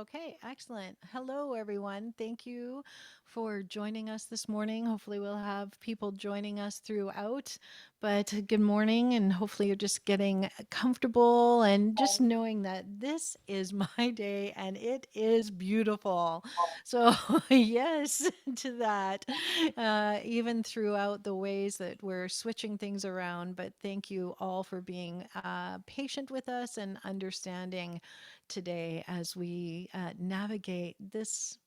Okay, excellent. Hello, everyone. Thank you for joining us this morning. Hopefully, we'll have people joining us throughout. But good morning, and hopefully, you're just getting comfortable and just knowing that this is my day and it is beautiful. So, yes, to that, even throughout the ways that we're switching things around. But thank you all for being patient with us and understanding today as we navigate this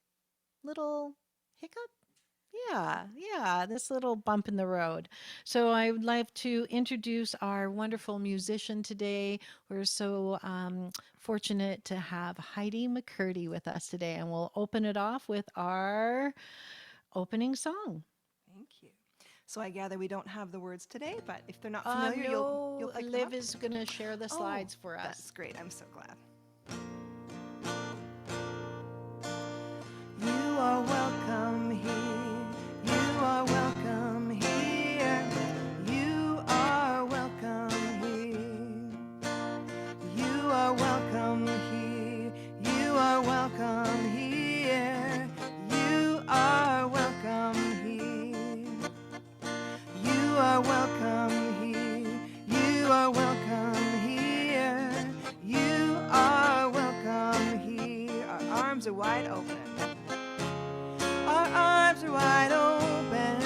little hiccup. Yeah, this little bump in the road. So I would like to introduce our wonderful musician today. We're so fortunate to have Heidi McCurdy with us today, and we'll open it off with our opening song. Thank you. So I gather we don't have the words today, but if they're not familiar, you'll No, pick them Liv up. is going to share the Oh, slides for us. that's great. I'm so glad. You are welcome here. You are welcome here. You are welcome here. You are welcome here. You are welcome here. You are welcome here. You are welcome here. You are welcome here. You are welcome here. Our arms are wide open. Our arms are wide open.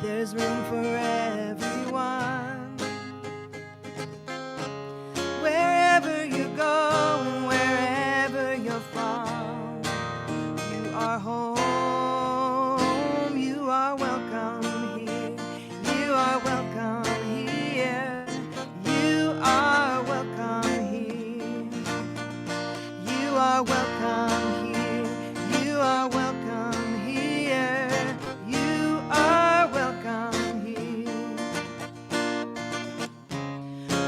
There's room for everyone. Wherever you go and wherever you're from, you are home. You are welcome here. You are welcome here. You are welcome here. You are welcome here. You are welcome here. You are welcome here.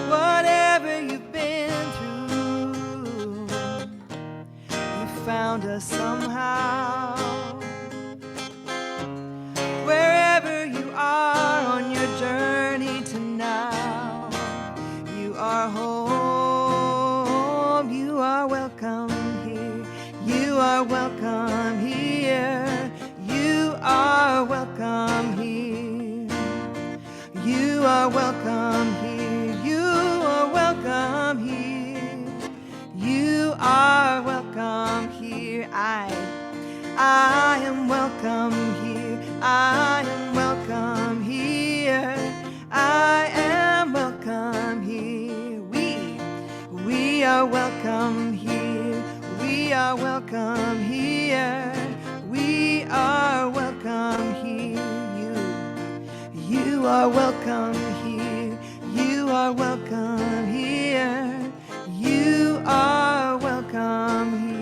Whatever you've been through, you found us somehow. Wherever you are on your journey to now, you are home. You are welcome here. You are welcome here. You are welcome here. You are welcome here. You are welcome here. You are welcome here. I am welcome here. I am welcome here. I am welcome here. We are welcome here. We are welcome here. We are welcome here. You are welcome here. You are welcome here. You are welcome here.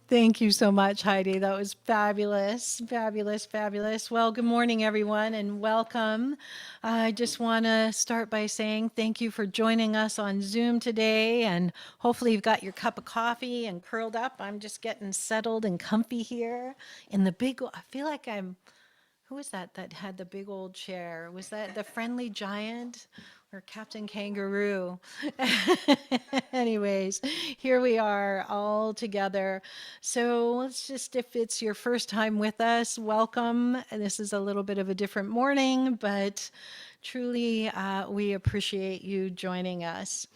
Thank you so much, Heidi. That was fabulous, fabulous, fabulous. Well, good morning, everyone, and welcome. I just want to start by saying thank you for joining us on Zoom today. And hopefully, you've got your cup of coffee and curled up. I'm just getting settled and comfy here in the big, I feel like I'm who was that that had the big old chair? Was that the friendly giant or Captain Kangaroo? Anyways, here we are all together. So let's just, if it's your first time with us, welcome. This is a little bit of a different morning, but truly we appreciate you joining us.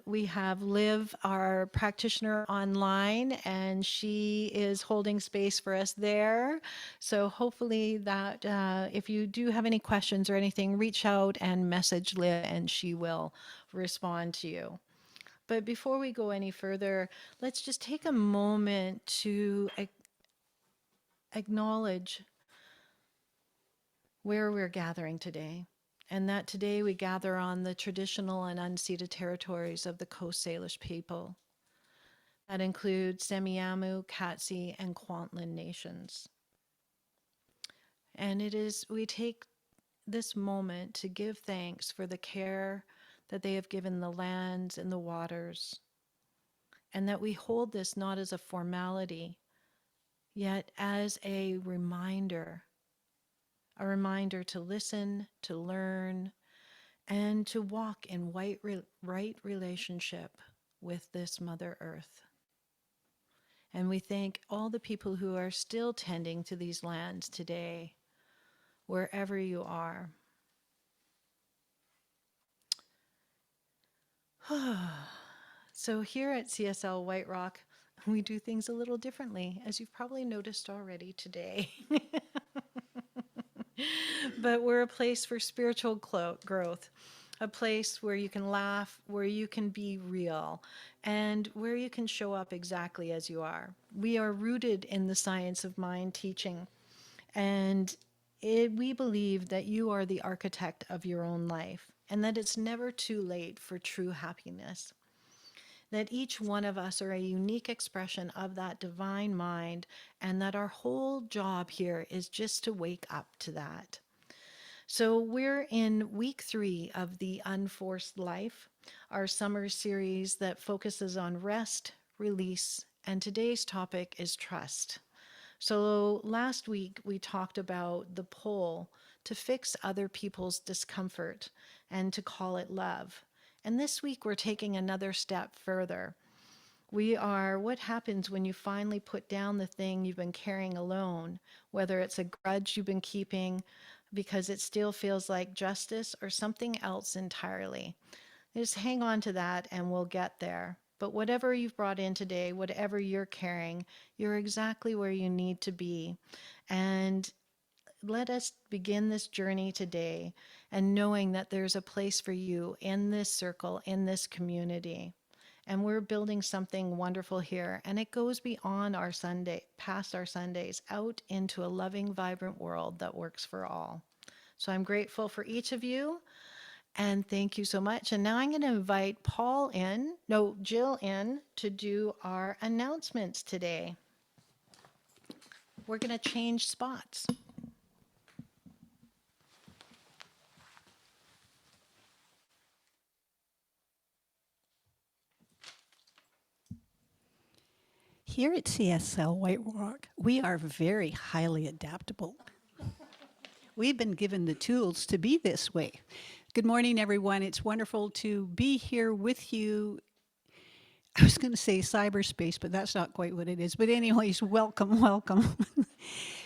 We have Liv, our practitioner, online, and she is holding space for us there. So hopefully that if you do have any questions or anything, reach out and message Liv, and she will respond to you. But before we go any further, let's just take a moment to acknowledge where we're gathering today. And that today we gather on the traditional and unceded territories of the Coast Salish people. That includes Semiahmoo, Katzie, and Kwantlen nations. And we take this moment to give thanks for the care that they have given the lands and the waters, and that we hold this not as a formality, yet as a reminder to listen, to learn, and to walk in right relationship with this Mother Earth. And we thank all the people who are still tending to these lands today, wherever you are. So, here at CSL White Rock, we do things a little differently, as you've probably noticed already today. But we're a place for spiritual growth, a place where you can laugh, where you can be real, and where you can show up exactly as you are. We are rooted in the science of mind teaching, and we believe that you are the architect of your own life and that it's never too late for true happiness. That each one of us are a unique expression of that divine mind, and that our whole job here is just to wake up to that. So, we're in week 3 of the Unforced Life, our summer series that focuses on rest, release, and today's topic is trust. So, last week we talked about the pull to fix other people's discomfort and to call it love. And this week we're taking another step further. We are what happens when you finally put down the thing you've been carrying alone, whether it's a grudge you've been keeping because it still feels like justice or something else entirely. Just hang on to that and we'll get there. But whatever you've brought in today, whatever you're carrying, you're exactly where you need to be. And let us begin this journey today and knowing that there's a place for you in this circle, in this community. And we're building something wonderful here. And it goes beyond our Sunday, past our Sundays, out into a loving, vibrant world that works for all. So I'm grateful for each of you. And thank you so much. And now I'm going to invite Jill in to do our announcements today. We're going to change spots. Here at CSL White Rock, we are very highly adaptable. We've been given the tools to be this way. Good morning, everyone. It's wonderful to be here with you. I was going to say cyberspace, but that's not quite what it is. But anyways, welcome, welcome.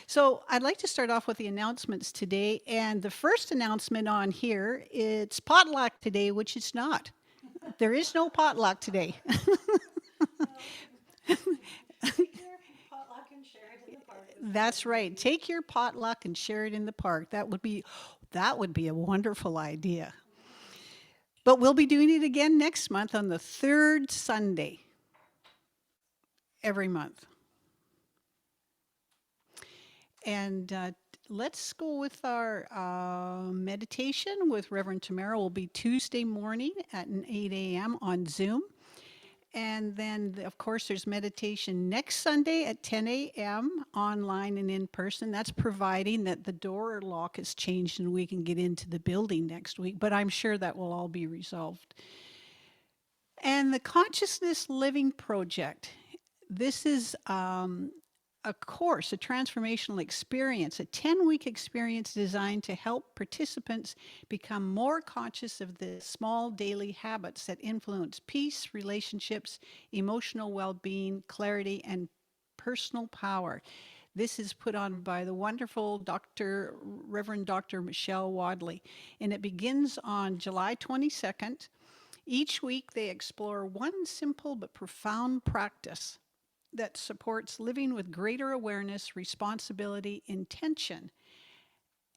So I'd like to start off with the announcements today. And the first announcement on here, it's potluck today, which it's not. There is no potluck today. That's right. Take your potluck and share it in the park. That would be a wonderful idea. But we'll be doing it again next month on the third Sunday every month. And let's go with our meditation with Reverend Tamara. Will be Tuesday morning at 8 a.m. on Zoom. And then, of course, there's meditation next Sunday at 10 a.m. online and in person. That's providing that the door lock is changed and we can get into the building next week. But I'm sure that will all be resolved. And the Consciousness Living Project. This is a course, a transformational experience, a 10-week experience designed to help participants become more conscious of the small daily habits that influence peace, relationships, emotional well-being, clarity, and personal power. This is put on by the wonderful Reverend Dr. Michelle Wadley, and it begins on July 22nd. Each week they explore one simple but profound practice that supports living with greater awareness, responsibility, intention,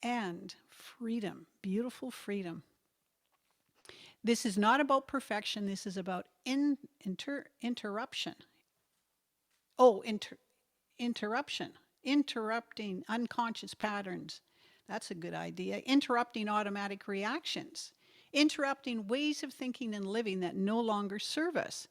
and freedom, beautiful freedom. This is not about perfection. This is about interruption. Interruption. Interrupting unconscious patterns. That's a good idea. Interrupting automatic reactions. Interrupting ways of thinking and living that no longer serve us.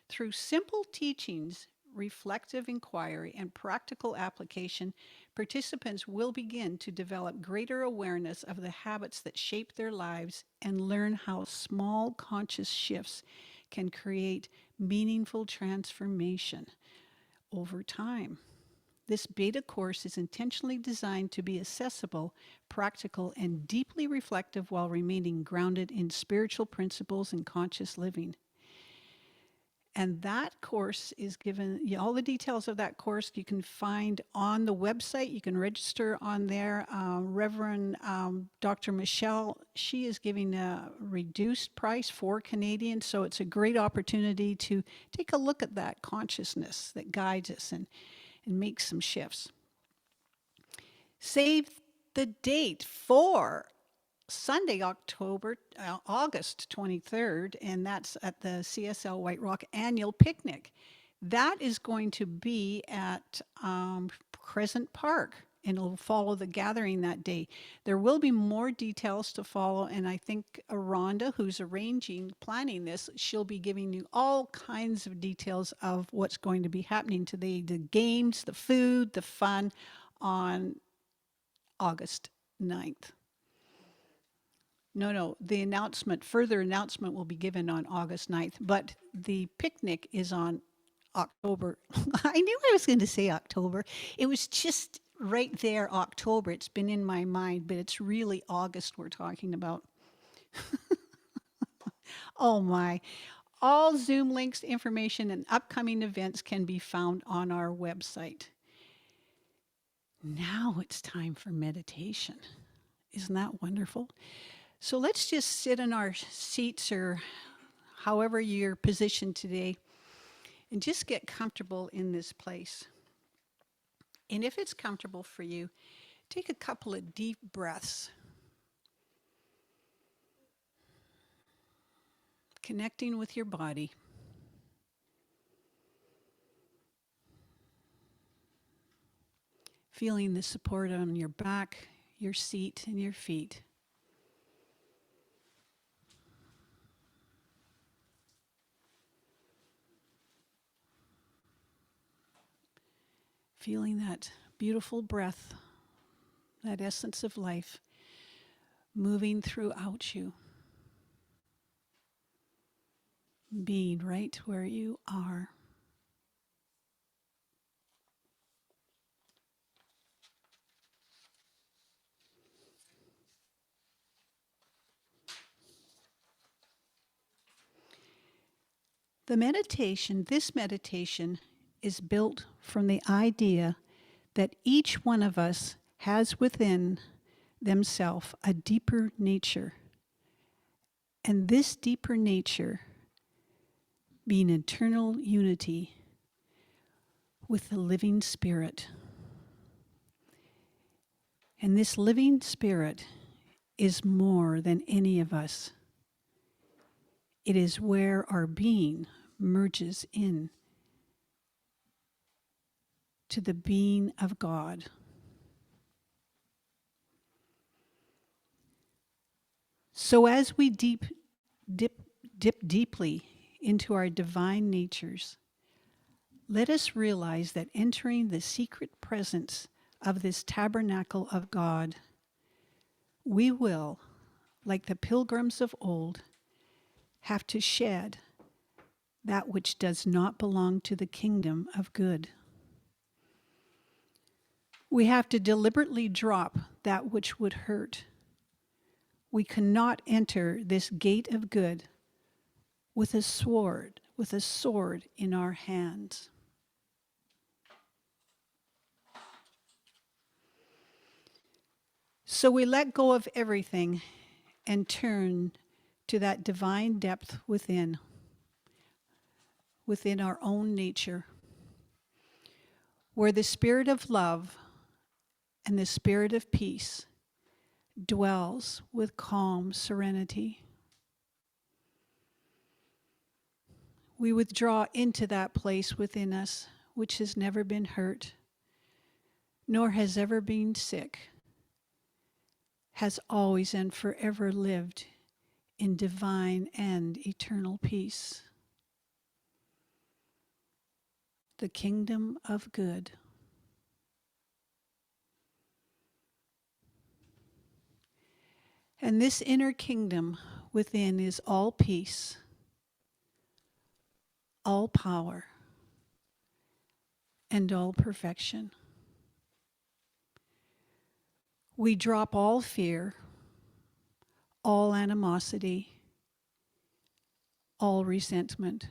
Through simple teachings, reflective inquiry, and practical application, participants will begin to develop greater awareness of the habits that shape their lives and learn how small conscious shifts can create meaningful transformation over time. This beta course is intentionally designed to be accessible, practical, and deeply reflective while remaining grounded in spiritual principles and conscious living. And that course is given, all the details of that course you can find on the website. You can register on there. Reverend Dr. Michelle, she is giving a reduced price for Canadians. So it's a great opportunity to take a look at that consciousness that guides us and make some shifts. Save the date for Sunday, August 23rd, and that's at the CSL White Rock annual picnic. That is going to be at Crescent Park, and it'll follow the gathering that day. There will be more details to follow, and I think Rhonda, who's planning this, she'll be giving you all kinds of details of what's going to be happening today, the games, the food, the fun on August 9th. No, the further announcement will be given on August 9th, but the picnic is on October. I knew I was going to say October. It was just right there, October. It's been in my mind, but it's really August we're talking about. Oh my. All Zoom links, information, and upcoming events can be found on our website. Now it's time for meditation. Isn't that wonderful? So let's just sit in our seats or however you're positioned today and just get comfortable in this place. And if it's comfortable for you, take a couple of deep breaths. Connecting with your body. Feeling the support on your back, your seat, and your feet. Feeling that beautiful breath, that essence of life moving throughout you. Being right where you are. This meditation is built from the idea that each one of us has within themselves a deeper nature. And this deeper nature being eternal unity with the living spirit. And this living spirit is more than any of us. It is where our being merges in to the being of God. So as we dip deeply into our divine natures, let us realize that entering the secret presence of this tabernacle of God, we will, like the pilgrims of old, have to shed that which does not belong to the kingdom of good. We have to deliberately drop that which would hurt. We cannot enter this gate of good with a sword in our hands. So we let go of everything and turn to that divine depth within our own nature, where the spirit of love and the spirit of peace dwells with calm serenity. We withdraw into that place within us which has never been hurt, nor has ever been sick, has always and forever lived in divine and eternal peace. The kingdom of good. And this inner kingdom within is all peace, all power, and all perfection. We drop all fear, all animosity, all resentment.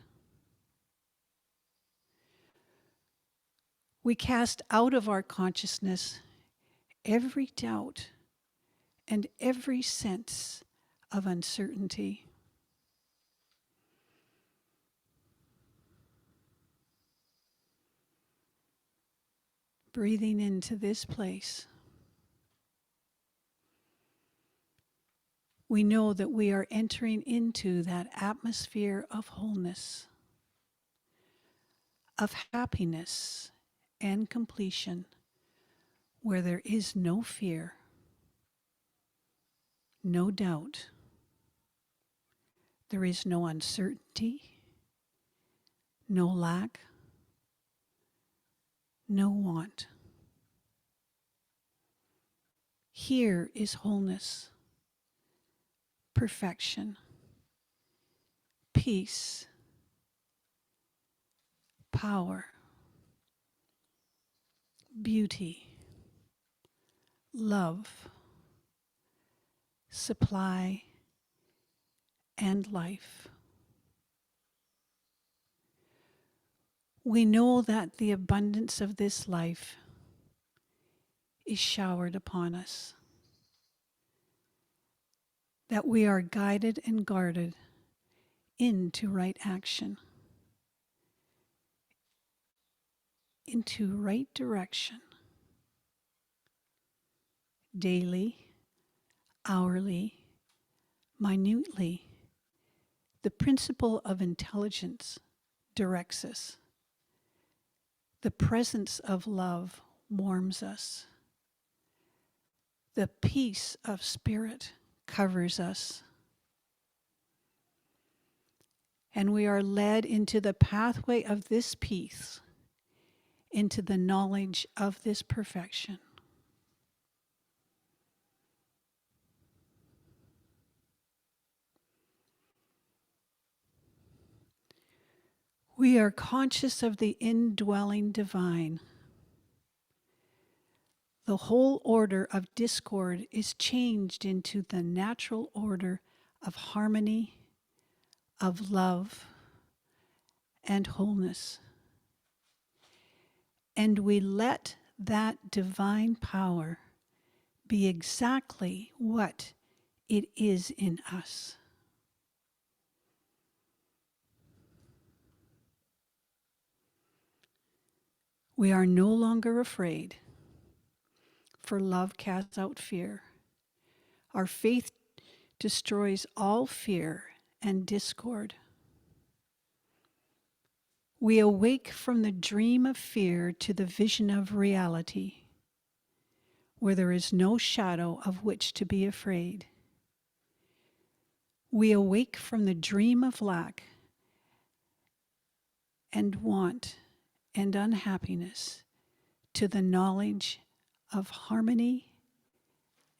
We cast out of our consciousness every doubt and every sense of uncertainty. Breathing into this place, we know that we are entering into that atmosphere of wholeness, of happiness and completion, where there is no fear, no doubt, there is no uncertainty, no lack, no want. Here is wholeness, perfection, peace, power, beauty, love, supply, and life. We know that the abundance of this life is showered upon us, that we are guided and guarded into right action, into right direction, daily, hourly, minutely. The principle of intelligence directs us. The presence of love warms us. The peace of spirit covers us. And we are led into the pathway of this peace, into the knowledge of this perfection. We are conscious of the indwelling divine. The whole order of discord is changed into the natural order of harmony, of love, and wholeness. And we let that divine power be exactly what it is in us. We are no longer afraid, for love casts out fear. Our faith destroys all fear and discord. We awake from the dream of fear to the vision of reality, where there is no shadow of which to be afraid. We awake from the dream of lack and want and unhappiness to the knowledge of harmony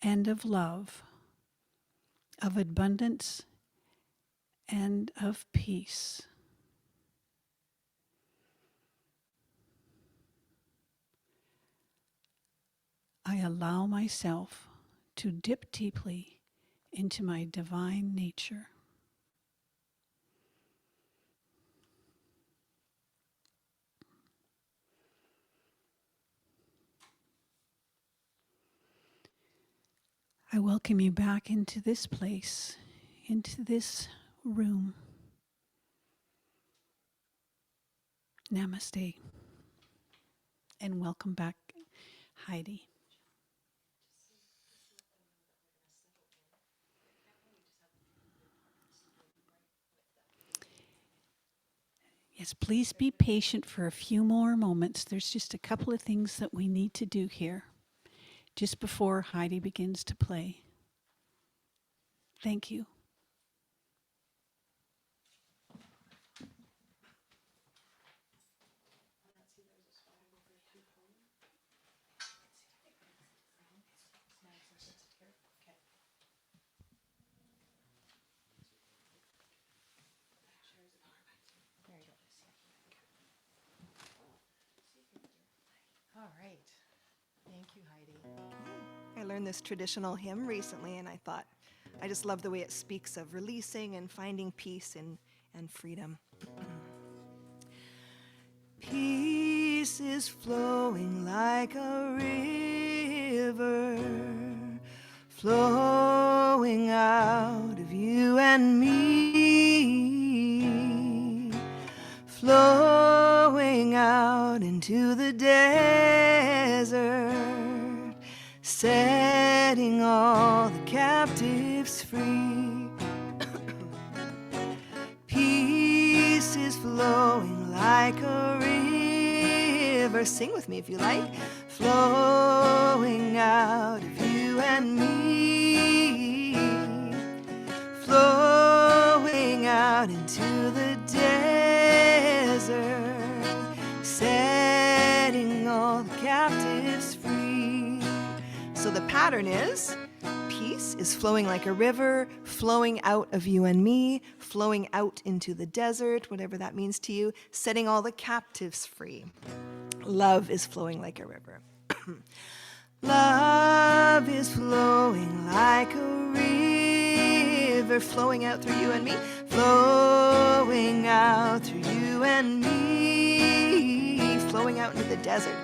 and of love, of abundance and of peace. I allow myself to dip deeply into my divine nature. I welcome you back into this place, into this room. Namaste. And welcome back, Heidi. Yes, please be patient for a few more moments. There's just a couple of things that we need to do here just before Heidi begins to play. Thank you. All right. Thank you, Heidi. I learned this traditional hymn recently, and I thought, I just love the way it speaks of releasing and finding peace and freedom. Peace is flowing like a river, flowing out of you and me, flowing out into the desert, setting all the captives free. Peace is flowing like a river. Sing with me if you like. Flowing out of you and me, flowing out into the desert, setting all the captives free. So the pattern is peace is flowing like a river, flowing out of you and me, flowing out into the desert, whatever that means to you, setting all the captives free. Love is flowing like a river. Love is flowing like a river, flowing out through you and me, flowing out through you and me, flowing out into the desert,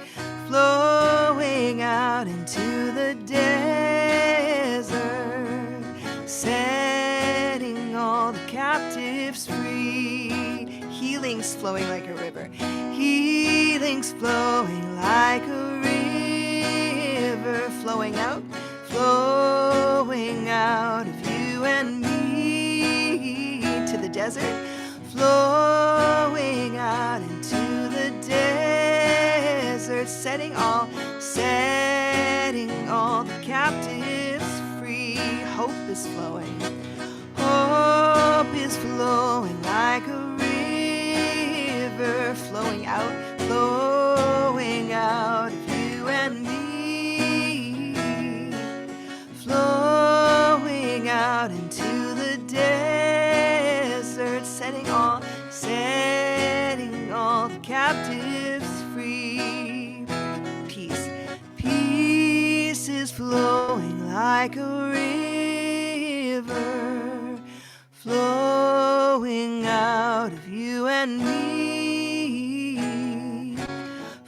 flowing out into the desert, setting all the captives free. Healing's flowing like a river. Healing's flowing like a river, flowing out of you and me to the desert, flowing out into the desert, setting all the captives free. Hope is flowing. Hope is flowing like a river, flowing out of you and me, flowing out into the desert, setting all the captives free. Peace is flowing like a river, flowing out of you and me,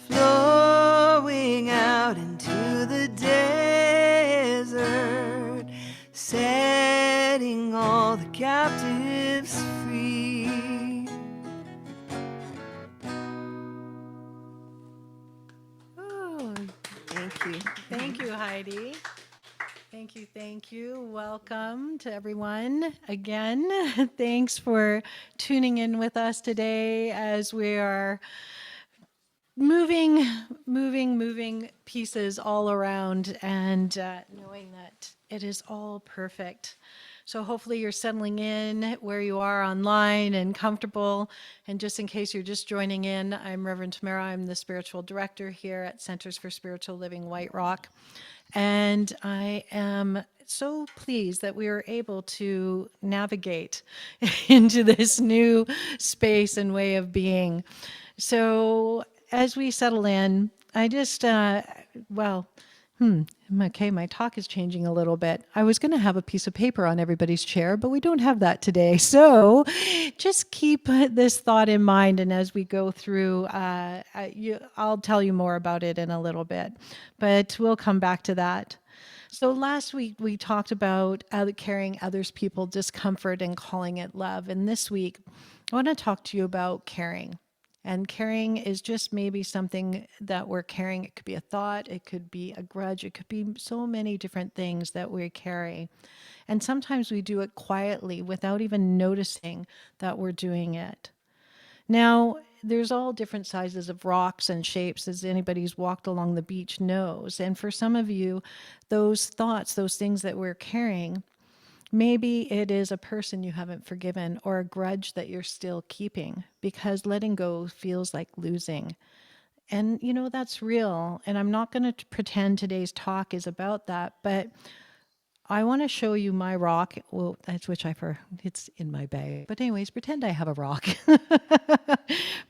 flowing out into the desert, setting all the captives free. Oh, Thank you. thank you, Heidi. Thank you. Welcome to everyone again. Thanks for tuning in with us today as we are moving pieces all around and knowing that it is all perfect. So hopefully you're settling in where you are online and comfortable. And just in case you're just joining in, I'm Reverend Tamara. I'm the spiritual director here at Centers for Spiritual Living White Rock. And I am so pleased that we were able to navigate into this new space and way of being. So as we settle in, I just, okay, my talk is changing a little bit. I was going to have a piece of paper on everybody's chair, but we don't have that today. So just keep this thought in mind. And as we go through, I'll tell you more about it in a little bit, but we'll come back to that. So last week we talked about carrying others' people discomfort and calling it love. And this week I want to talk to you about caring. And caring is just maybe something that we're carrying. It could be a thought, it could be a grudge, it could be so many different things that we carry. And sometimes we do it quietly without even noticing that we're doing it. Now, there's all different sizes of rocks and shapes, as anybody who's walked along the beach knows. And for some of you, those thoughts, those things that we're carrying, maybe it is a person you haven't forgiven or a grudge that you're still keeping because letting go feels like losing. And, that's real. And I'm not going to pretend today's talk is about that, but I want to show you my rock. Well, that's which it's in my bag. But anyways, pretend I have a rock.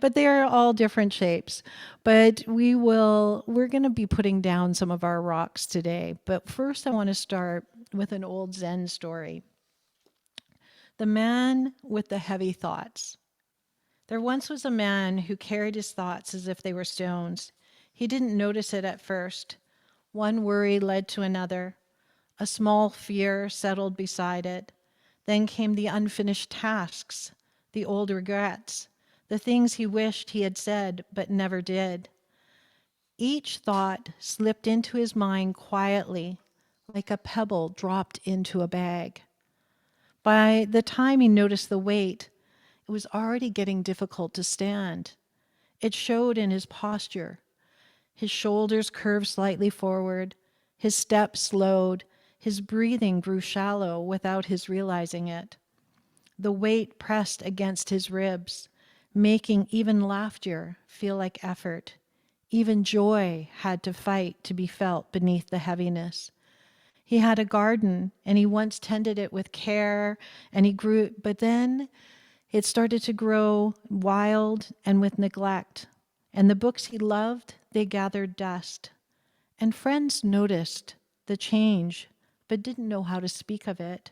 But they are all different shapes. But we're going to be putting down some of our rocks today. But first I want to start with an old Zen story. The man with the heavy thoughts. There once was a man who carried his thoughts as if they were stones. He didn't notice it at first. One worry led to another. A small fear settled beside it. Then came the unfinished tasks, the old regrets, the things he wished he had said but never did. Each thought slipped into his mind quietly, like a pebble dropped into a bag. By the time he noticed the weight, it was already getting difficult to stand. It showed in his posture. His shoulders curved slightly forward, his step slowed, his breathing grew shallow without his realizing it. The weight pressed against his ribs, making even laughter feel like effort. Even joy had to fight to be felt beneath the heaviness. He had a garden and he once tended it with care and he grew, but then it started to grow wild and with neglect. And the books he loved, they gathered dust. And friends noticed the change, but didn't know how to speak of it.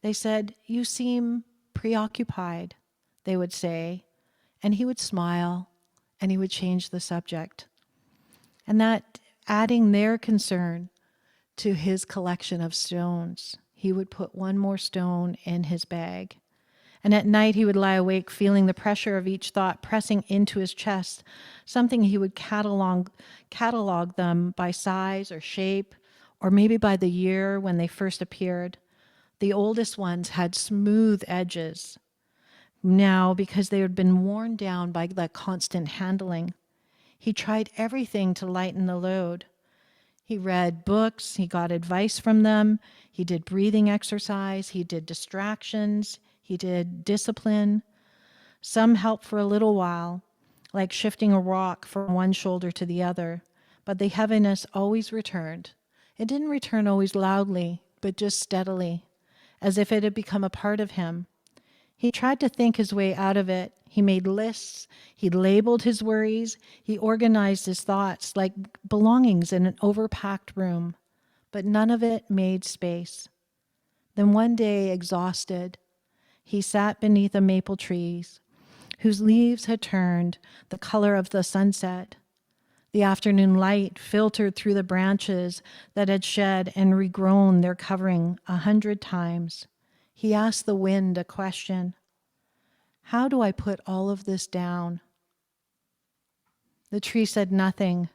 They said, "You seem preoccupied," they would say, and he would smile and he would change the subject. And that adding their concern to his collection of stones, he would put one more stone in his bag. And at night he would lie awake feeling the pressure of each thought pressing into his chest, something he would catalog them by size or shape, or maybe by the year when they first appeared. The oldest ones had smooth edges now because they had been worn down by that constant handling. He tried everything to lighten the load. He read books, he got advice from them, he did breathing exercise, he did distractions, he did discipline. Some helped for a little while, like shifting a rock from one shoulder to the other, but the heaviness always returned. It didn't return always loudly, but just steadily, as if it had become a part of him. He tried to think his way out of it. He made lists, he labeled his worries, he organized his thoughts like belongings in an overpacked room, but none of it made space. Then one day, exhausted, he sat beneath a maple tree whose leaves had turned the color of the sunset. The afternoon light filtered through the branches that had shed and regrown their covering 100 times. He asked the wind a question. How do I put all of this down? The tree said nothing,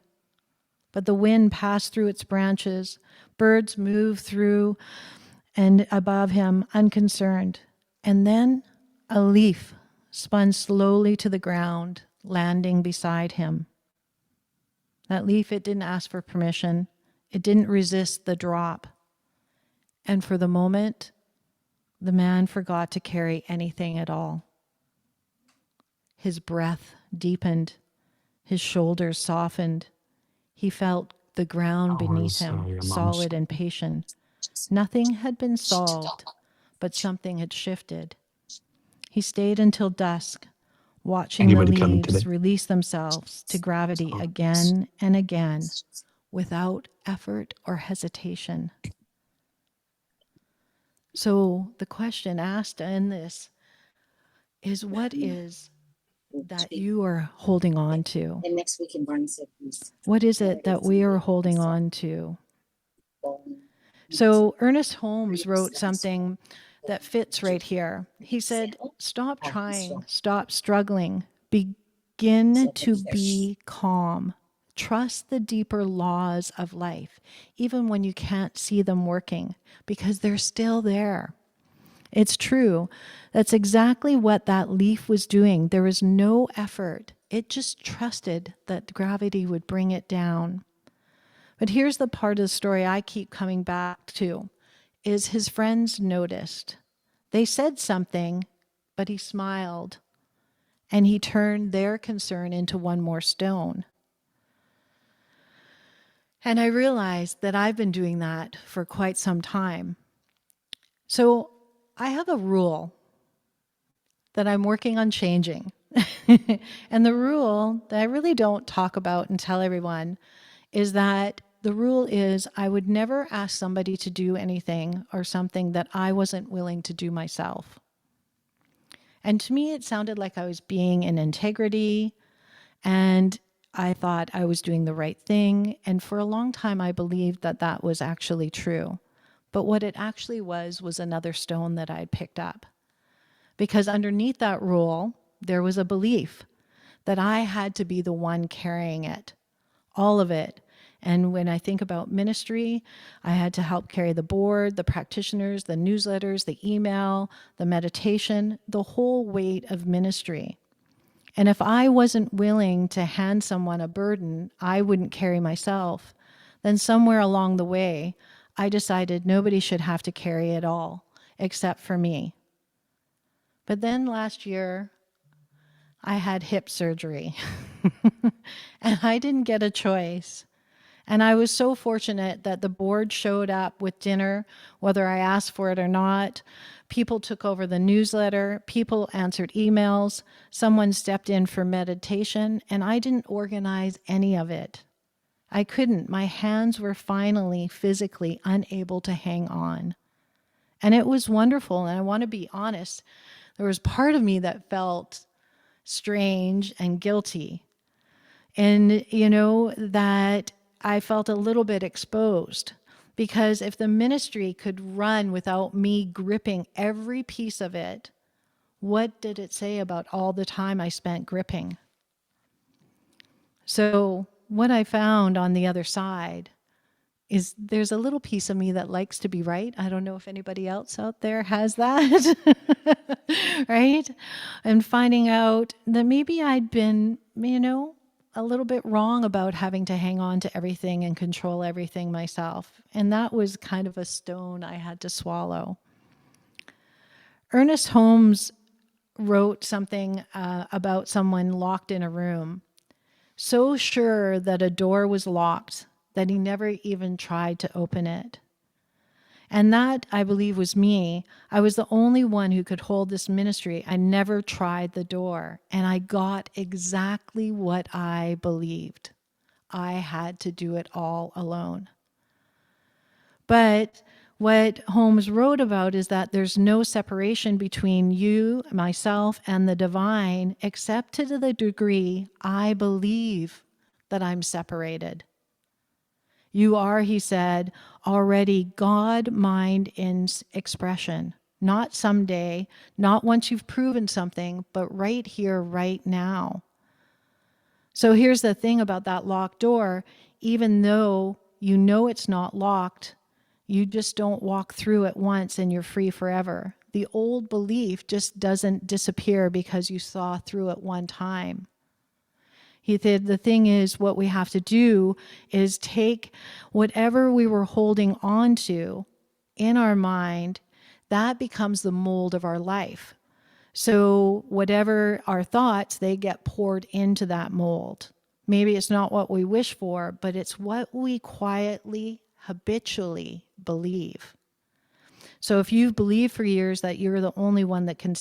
but the wind passed through its branches. Birds moved through and above him, unconcerned. And then a leaf spun slowly to the ground, landing beside him. That leaf, it didn't ask for permission. It didn't resist the drop. And for the moment, the man forgot to carry anything at all. His breath deepened. His shoulders softened. He felt the ground beneath him, solid and patient. Nothing had been solved, but something had shifted. He stayed until dusk, watching the leaves release themselves to gravity again and again, without effort or hesitation. So the question asked in this is, what is that you are holding on to? And next week in Barnes. What is it that we are holding on to? So Ernest Holmes wrote something that fits right here. He said, stop trying, stop struggling, begin to be calm. Trust the deeper laws of life, even when you can't see them working, because they're still there. It's true. That's exactly what that leaf was doing. There was no effort. It just trusted that gravity would bring it down. But here's the part of the story I keep coming back to, is his friends noticed. They said something, but he smiled, and he turned their concern into one more stone. And I realized that I've been doing that for quite some time. So I have a rule that I'm working on changing. And the rule that I really don't talk about and tell everyone is that the rule is I would never ask somebody to do anything or something that I wasn't willing to do myself. And to me, it sounded like I was being in integrity, and I thought I was doing the right thing. And for a long time, I believed that that was actually true. But what it actually was another stone that I'd picked up. Because underneath that rule, there was a belief that I had to be the one carrying it, all of it. And when I think about ministry, I had to help carry the board, the practitioners, the newsletters, the email, the meditation, the whole weight of ministry. And if I wasn't willing to hand someone a burden I wouldn't carry myself, then somewhere along the way, I decided nobody should have to carry it all except for me. But then last year, I had hip surgery and I didn't get a choice. And I was so fortunate that the board showed up with dinner, whether I asked for it or not. People took over the newsletter, people answered emails, someone stepped in for meditation, and I didn't organize any of it. I couldn't. My hands were finally physically unable to hang on. And it was wonderful. And I want to be honest, there was part of me that felt strange and guilty. And, that I felt a little bit exposed, because if the ministry could run without me gripping every piece of it, what did it say about all the time I spent gripping? So what I found on the other side is there's a little piece of me that likes to be right. I don't know if anybody else out there has that, right? And finding out that maybe I'd been, a little bit wrong about having to hang on to everything and control everything myself. And that was kind of a stone I had to swallow. Ernest Holmes wrote something about someone locked in a room, so sure that a door was locked that he never even tried to open it. And that, I believe, was me. I was the only one who could hold this ministry. I never tried the door, and I got exactly what I believed. I had to do it all alone. But what Holmes wrote about is that there's no separation between you, myself, and the divine, except to the degree I believe that I'm separated. You are, he said, already God, mind in expression. Not someday, not once you've proven something, but right here, right now. So here's the thing about that locked door. Even though you know it's not locked, you just don't walk through it once and you're free forever. The old belief just doesn't disappear because you saw through it one time. He said the thing is, what we have to do is take whatever we were holding on to in our mind, that becomes the mold of our life. So whatever our thoughts, they get poured into that mold. Maybe it's not what we wish for, but it's what we quietly, habitually believe. So if you've believed for years that you're the only one that can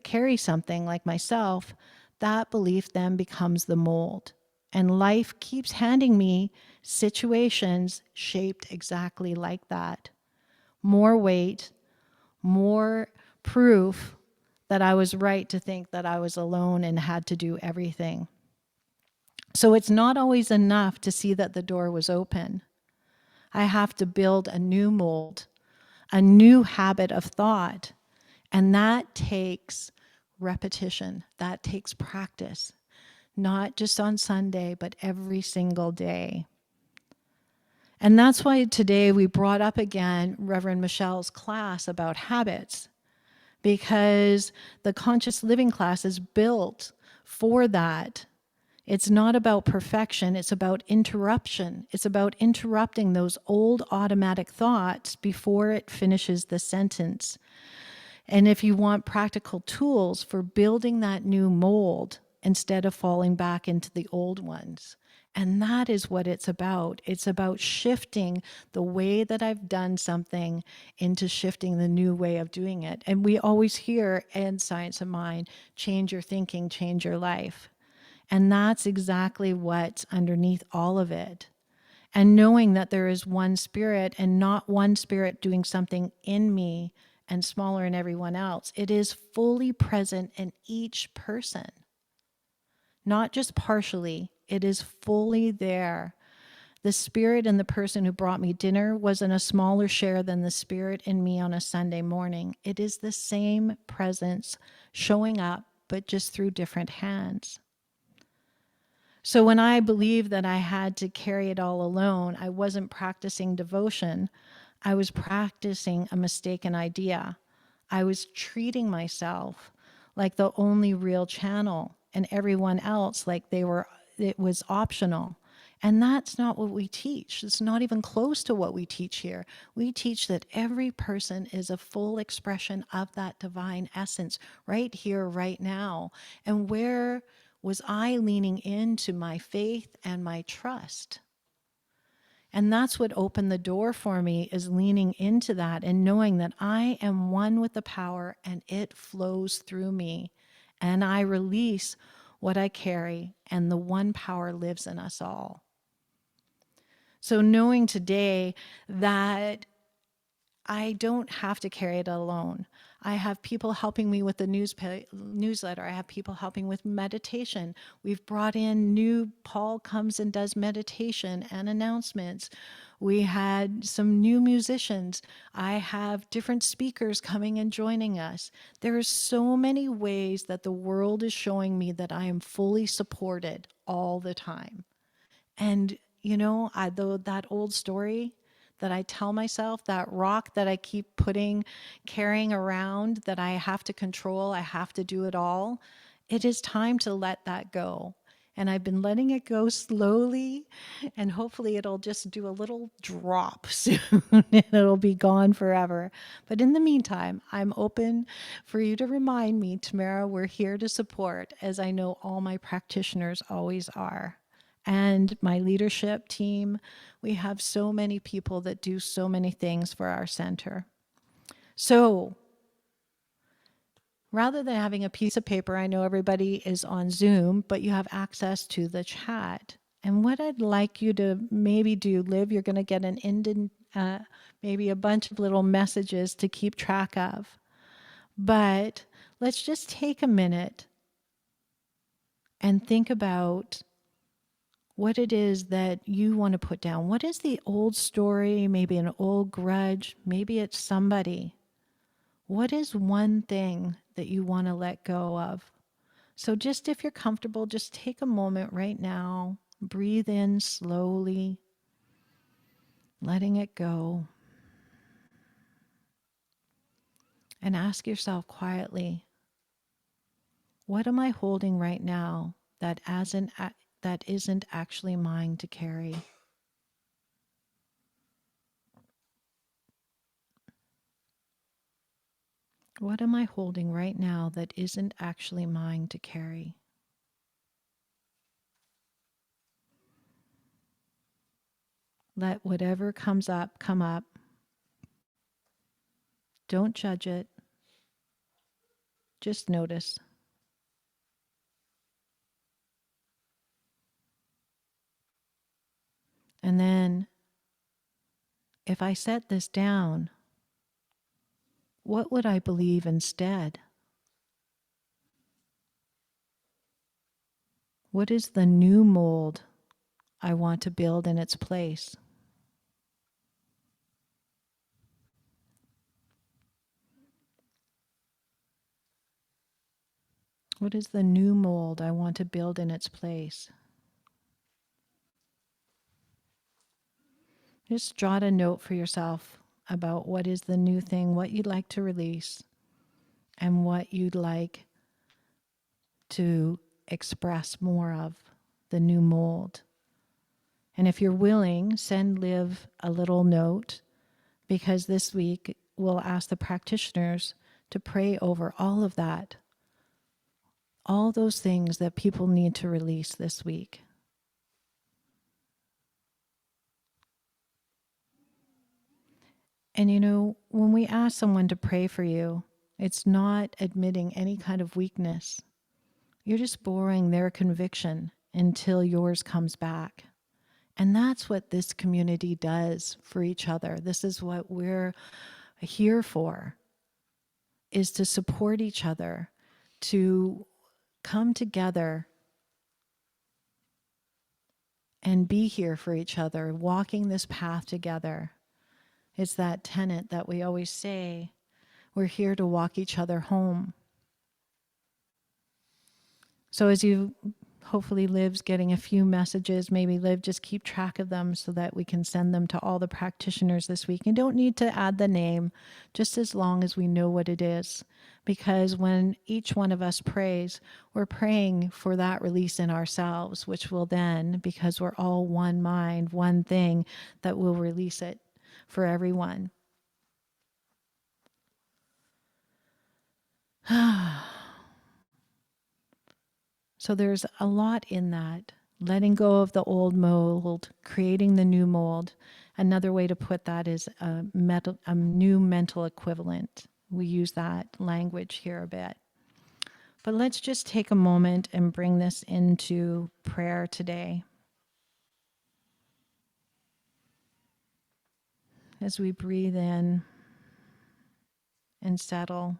carry something, like myself, that belief then becomes the mold. And life keeps handing me situations shaped exactly like that. More weight, more proof that I was right to think that I was alone and had to do everything. So it's not always enough to see that the door was open. I have to build a new mold, a new habit of thought, and that takes repetition. That takes practice, not just on Sunday, but every single day. And that's why today we brought up again Reverend Michelle's class about habits, because the conscious living class is built for that. It's not about perfection, it's about interruption. It's about interrupting those old automatic thoughts before it finishes the sentence. And if you want practical tools for building that new mold instead of falling back into the old ones, And that is what it's about. It's about shifting the way that I've done something into shifting the new way of doing it. And we always hear in Science of Mind, change your thinking, change your life. And that's exactly what's underneath all of it. And knowing that there is one spirit and not one spirit doing something in me and smaller in everyone else. It is fully present in each person, not just partially, it is fully there. The spirit in the person who brought me dinner was in a smaller share than the spirit in me on a Sunday morning. It is the same presence showing up, but just through different hands. So when I believed that I had to carry it all alone, I wasn't practicing devotion. I was practicing a mistaken idea. I was treating myself like the only real channel and everyone else like it was optional. And that's not what we teach. It's not even close to what we teach here. We teach that every person is a full expression of that divine essence right here, right now. And where was I leaning into my faith and my trust? And that's what opened the door for me, is leaning into that and knowing that I am one with the power and it flows through me. And I release what I carry, and the one power lives in us all. So knowing today that I don't have to carry it alone. I have people helping me with the newsletter. I have people helping with meditation. We've brought in Paul comes and does meditation and announcements. We had some new musicians. I have different speakers coming and joining us. There are so many ways that the world is showing me that I am fully supported all the time. And, that old story that I tell myself, that rock that I keep carrying around, that I have to control, I have to do it all, it is time to let that go. And I've been letting it go slowly, and hopefully it'll just do a little drop soon and it'll be gone forever. But in the meantime, I'm open for you to remind me, Tamara, we're here to support, as I know all my practitioners always are. And my leadership team, we have so many people that do so many things for our center. So rather than having a piece of paper, I know everybody is on Zoom, but you have access to the chat. And what I'd like you to maybe do, Liv, you're going to get maybe a bunch of little messages to keep track of. But let's just take a minute and think about what it is that you want to put down. What is the old story, maybe an old grudge, maybe it's somebody. What is one thing that you want to let go of? So just if you're comfortable, just take a moment right now, breathe in slowly, letting it go, and ask yourself quietly, what am I holding right now that isn't actually mine to carry? What am I holding right now that isn't actually mine to carry? Let whatever comes up come up. Don't judge it. Just notice. And then, if I set this down, what would I believe instead? What is the new mold I want to build in its place? What is the new mold I want to build in its place? Just jot a note for yourself about what is the new thing, what you'd like to release, and what you'd like to express more of, the new mold. And if you're willing, send Liv a little note, because this week we'll ask the practitioners to pray over all of that, all those things that people need to release this week. And when we ask someone to pray for you, it's not admitting any kind of weakness. You're just borrowing their conviction until yours comes back. And that's what this community does for each other. This is what we're here for, is to support each other, to come together and be here for each other, walking this path together. It's that tenet that we always say, we're here to walk each other home. So as you hopefully Liv's getting a few messages, maybe Liv, just keep track of them so that we can send them to all the practitioners this week. You don't need to add the name, just as long as we know what it is. Because when each one of us prays, we're praying for that release in ourselves, which will then, because we're all one mind, one thing, that will release it for everyone. So there's a lot in that. Letting go of the old mold, creating the new mold. Another way to put that is a new mental equivalent. We use that language here a bit. But let's just take a moment and bring this into prayer today. As we breathe in and settle,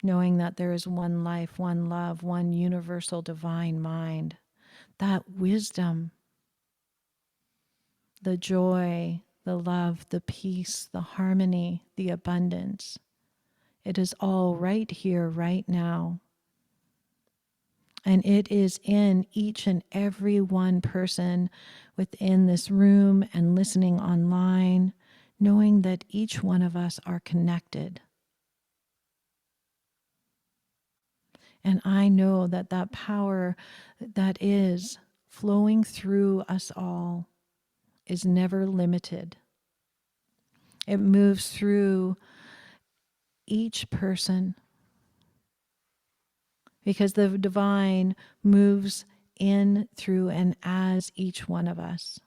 knowing that there is one life, one love, one universal divine mind. That wisdom, the joy, the love, the peace, the harmony, the abundance. It is all right here, right now. And it is in each and every one person within this room and listening online, knowing that each one of us are connected. And I know that that power that is flowing through us all is never limited. It moves through each person because the divine moves in, through, and as each one of us.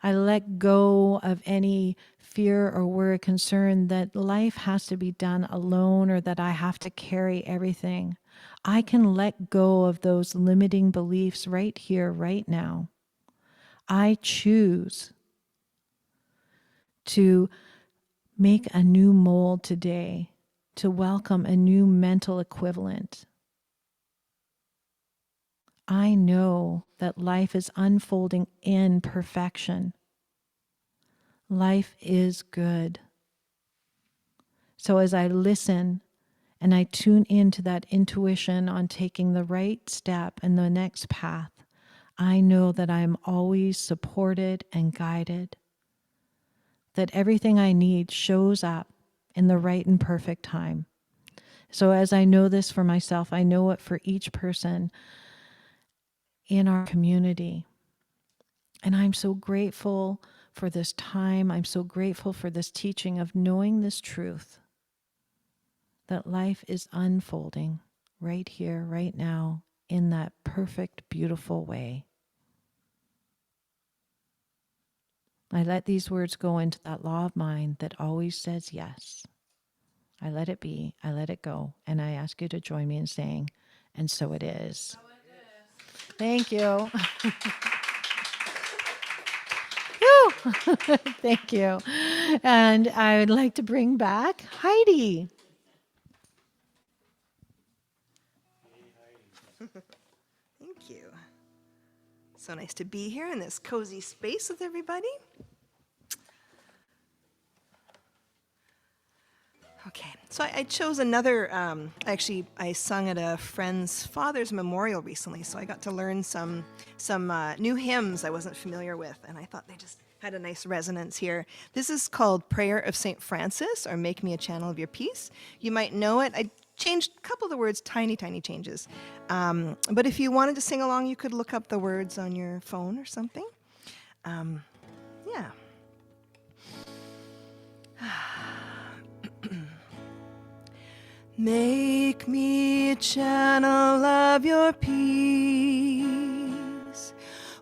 I let go of any fear or worry, concern that life has to be done alone or that I have to carry everything. I can let go of those limiting beliefs right here, right now. I choose to make a new mold today, to welcome a new mental equivalent. I know that life is unfolding in perfection. Life is good. So as I listen and I tune into that intuition on taking the right step and the next path, I know that I am always supported and guided, that everything I need shows up in the right and perfect time. So as I know this for myself, I know it for each person in our community. And I'm so grateful for this time. I'm so grateful for this teaching of knowing this truth, that life is unfolding right here, right now, in that perfect, beautiful way. I let these words go into that law of mind that always says yes. I let it be, I let it go, and I ask you to join me in saying, and so it is. Thank you. Thank you. And I would like to bring back Heidi. Thank you. So nice to be here in this cozy space with everybody. Okay, so I chose another, actually, I sung at a friend's father's memorial recently, so I got to learn some new hymns I wasn't familiar with, and I thought they just had a nice resonance here. This is called Prayer of St. Francis, or Make Me a Channel of Your Peace. You might know it. I changed a couple of the words, tiny, tiny changes. But if you wanted to sing along, you could look up the words on your phone or something. Yeah. Make me a channel of your peace,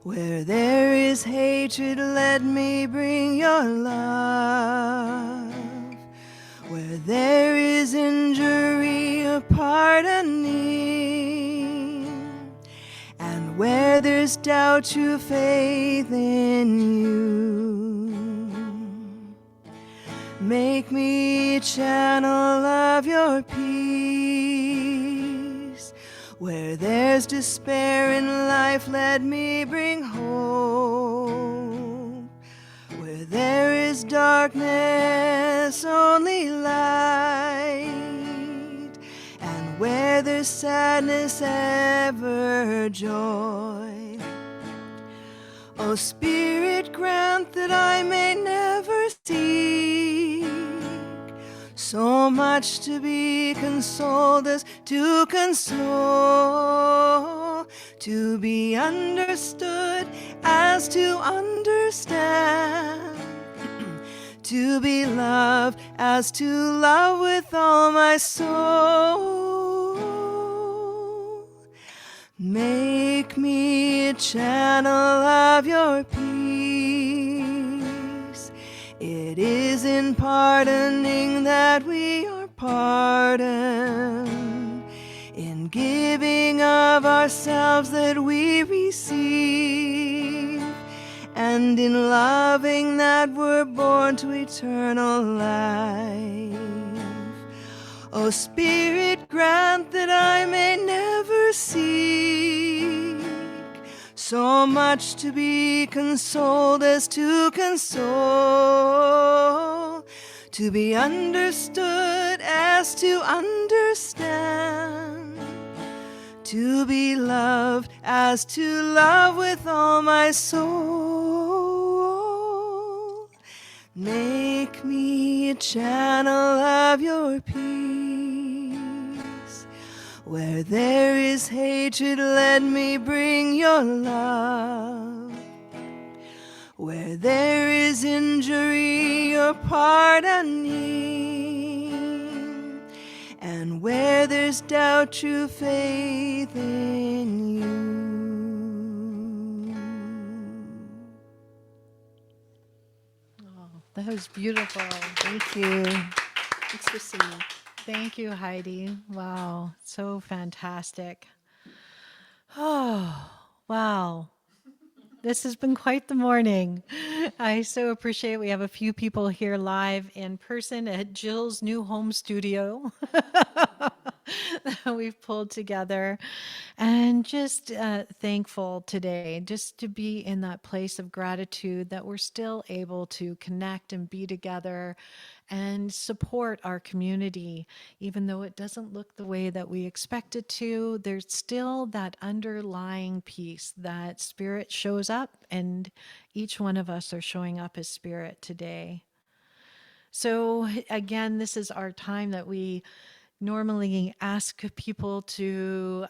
Where there is hatred, let me bring your love. Where there is injury or pardoning, and where there's doubt, true faith in you. Make me a channel of your peace. Where there's despair in life, let me bring hope. Where there is darkness, only light. And where there's sadness, ever joy. O Spirit, grant that I may never seek so much to be consoled as to console, to be understood as to understand, to be loved as to love with all my soul. Make me a channel of your peace. It is in pardoning that we are pardoned, in giving of ourselves that we receive, and in loving that we're born to eternal life. O Spirit, grant that I may never seek so much to be consoled as to console, to be understood as to understand, to be loved as to love with all my soul. Make me a channel of your peace. Where there is hatred, let me bring your love. Where there is injury, your pardoning. And where there's doubt, true faith in you. That was beautiful. Thank you. Thanks for singing. Thank you, Heidi. Wow, so fantastic. Oh, wow. This has been quite the morning. I so appreciate we have a few people here live in person at Jill's new home studio that we've pulled together. And just thankful today just to be in that place of gratitude that we're still able to connect and be together and support our community. Even though it doesn't look the way that we expect it to, there's still that underlying piece that spirit shows up, and each one of us are showing up as spirit today. So, again, this is our time that we normally ask people to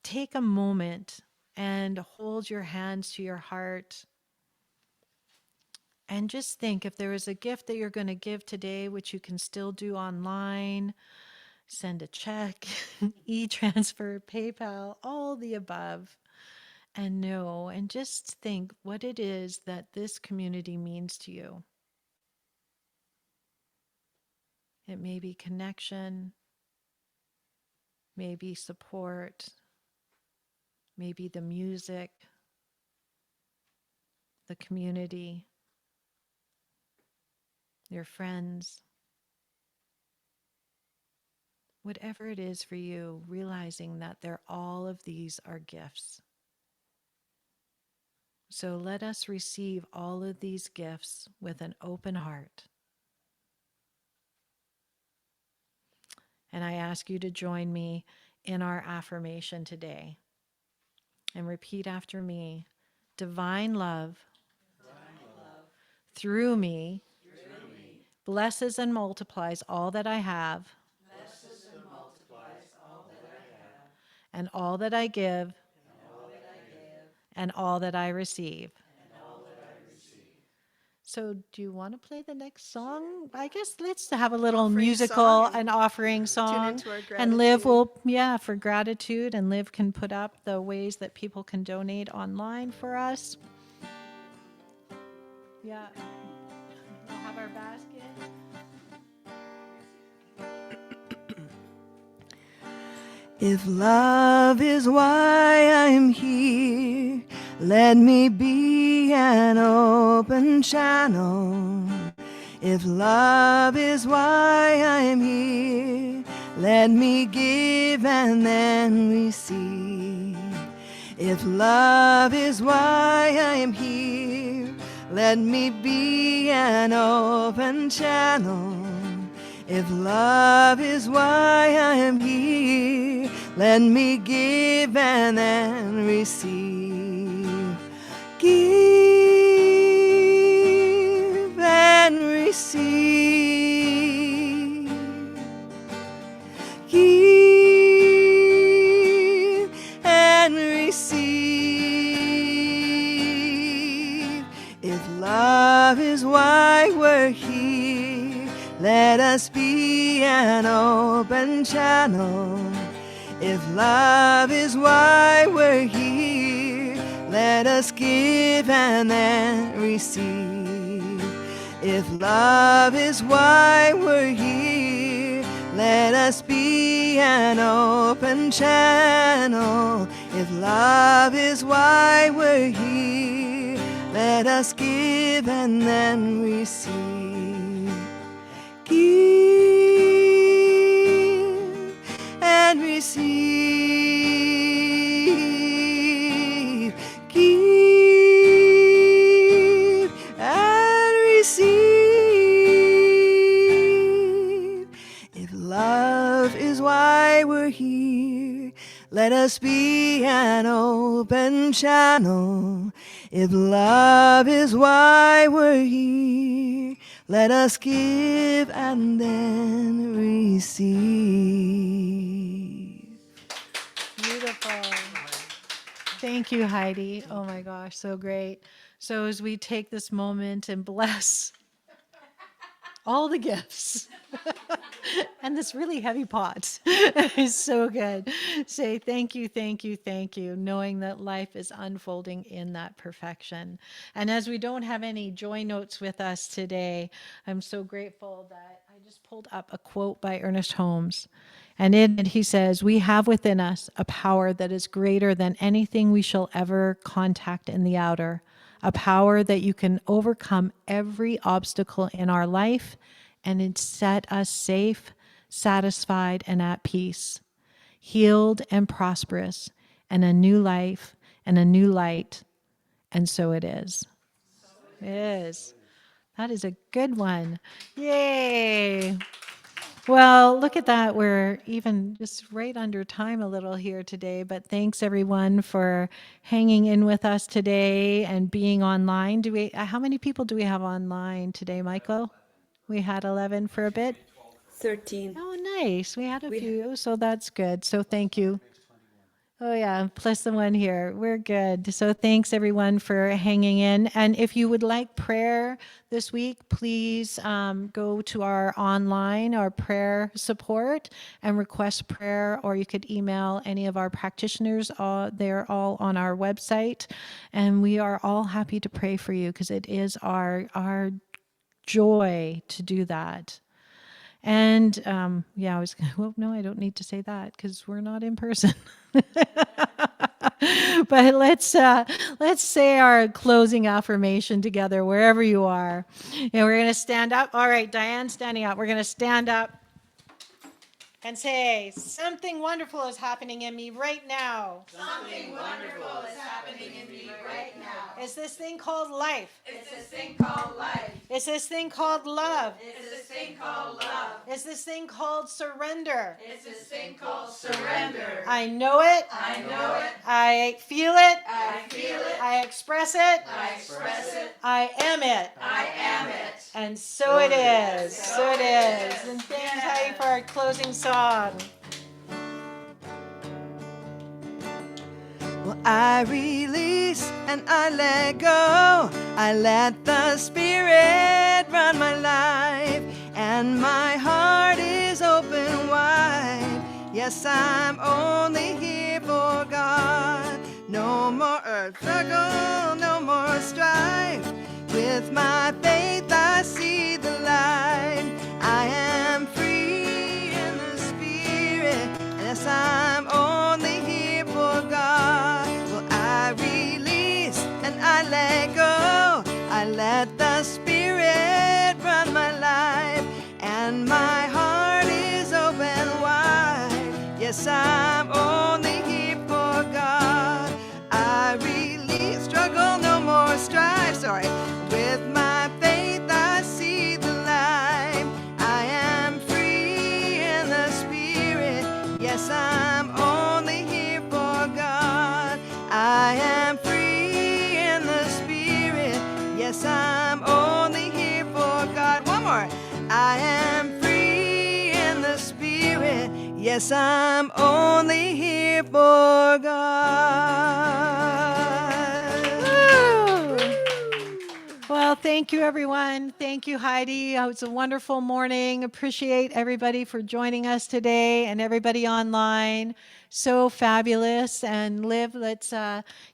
take a moment and hold your hands to your heart and just think if there is a gift that you're going to give today, which you can still do online, send a check, e-transfer, PayPal, all the above, and know and just think what it is that this community means to you. It may be connection, maybe support, maybe the music, the community, your friends. Whatever it is for you, realizing that all of these are gifts. So let us receive all of these gifts with an open heart. And I ask you to join me in our affirmation today and repeat after me. Divine love, through me, blesses and multiplies all that I have, and all that I give, and all that I receive. So, do you want to play the next song? I guess let's have a little Offering musical, song an offering Tune song. into our And Liv gratitude. will, yeah, for gratitude. And Liv can put up the ways that people can donate online for us. Yeah. We'll have our basket. If love is why I'm here, let me be an open channel. If love is why I'm here, let me give and then receive. If love is why I am here, let me be an open channel. If love is why I am here, let me give and then receive. Give and receive. Give and receive. If love is why we're here, let us be an open channel. If love is why we're here, let us give and then receive. If love is why we're here, let us be an open channel. If love is why we're here, let us give and then receive. Give and receive. Give and receive. If love is why we're here, let us be an open channel. If love is why we're here, let us give and then receive. Beautiful. Thank you, Heidi. Oh my gosh, so great. So, as we take this moment and bless all the gifts and this really heavy pot is so good. Say thank you, thank you, thank you, knowing that life is unfolding in that perfection. And as we don't have any joy notes with us today, I'm so grateful that I just pulled up a quote by Ernest Holmes. And in it, he says, "We have within us a power that is greater than anything we shall ever contact in the outer, a power that you can overcome every obstacle in our life and it set us safe, satisfied, and at peace, healed and prosperous, and a new life and a new light. And so it is." It is. That is a good one. Yay. Well, look at that. We're even just right under time a little here today, but thanks everyone for hanging in with us today and being online. How many people do we have online today, Michael? We had 11 for a bit. 13. Oh, nice. We had a We few, so that's good. So thank you. Oh, yeah, plus the one here. We're good. So thanks everyone for hanging in. And if you would like prayer this week, please go to our online, our prayer support, and request prayer, or you could email any of our practitioners. They're all on our website. And we are all happy to pray for you because it is our joy to do that. And yeah, well, no, I don't need to say that because we're not in person. But let's say our closing affirmation together wherever you are. And we're going to stand up. All right, Diane's standing up. We're going to stand up and say, something wonderful is happening in me right now. Something wonderful is happening in me right now. It's this thing called life. It's this thing called life. It's this thing called love. It's this thing called love. It's this thing called surrender. It's this thing called surrender. I know it. I know it. I feel it. I feel it. I express it. I express it. I am it. I am it. And so it is. So it is. And thanks, Heidi, for our closing song. Well, Well, I release and I let go. I let the Spirit run my life, and my heart is open wide. Yes, I'm only here for God. No more struggle, no more strife. With my faith I see the light. I am free in the Spirit. Yes, I'm only here for God. Well, I release and I let go. I let the Spirit run my life, and my heart is open wide. Yes, I'm only here for God. I release struggle, no more strife. Sorry. With my faith I see the light. I am free in the Spirit. Yes, I'm only here for God. I am free in the Spirit. Yes, I'm only here for God. One more. I am free in the Spirit. Yes, I'm only here for God. Woo! Well, thank you, everyone. Thank you, Heidi. It was a wonderful morning. Appreciate everybody for joining us today and everybody online. So fabulous. And Liv, let's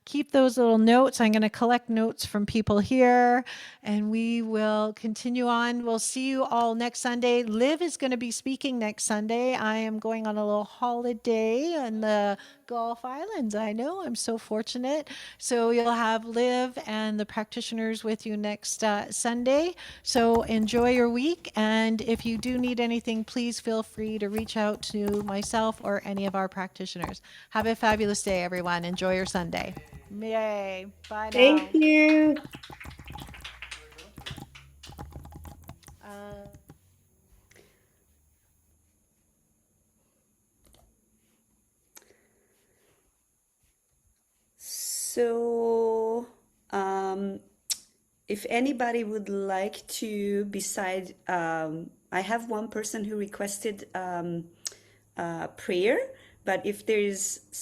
keep those little notes. I'm going to collect notes from people here, and we will continue on. We'll see you all next Sunday. Liv is going to be speaking next Sunday. I am going on a little holiday in the Gulf Islands. I know, I'm so fortunate. So you'll have Liv and the practitioners with you next Sunday. So enjoy your week. And if you do need anything, please feel free to reach out to myself or any of our practitioners. Have a fabulous day, everyone. Enjoy your Sunday. Yay. Bye now. Thank you. Uh, So, if anybody would like to, beside, I have one person who requested prayer, but if there is some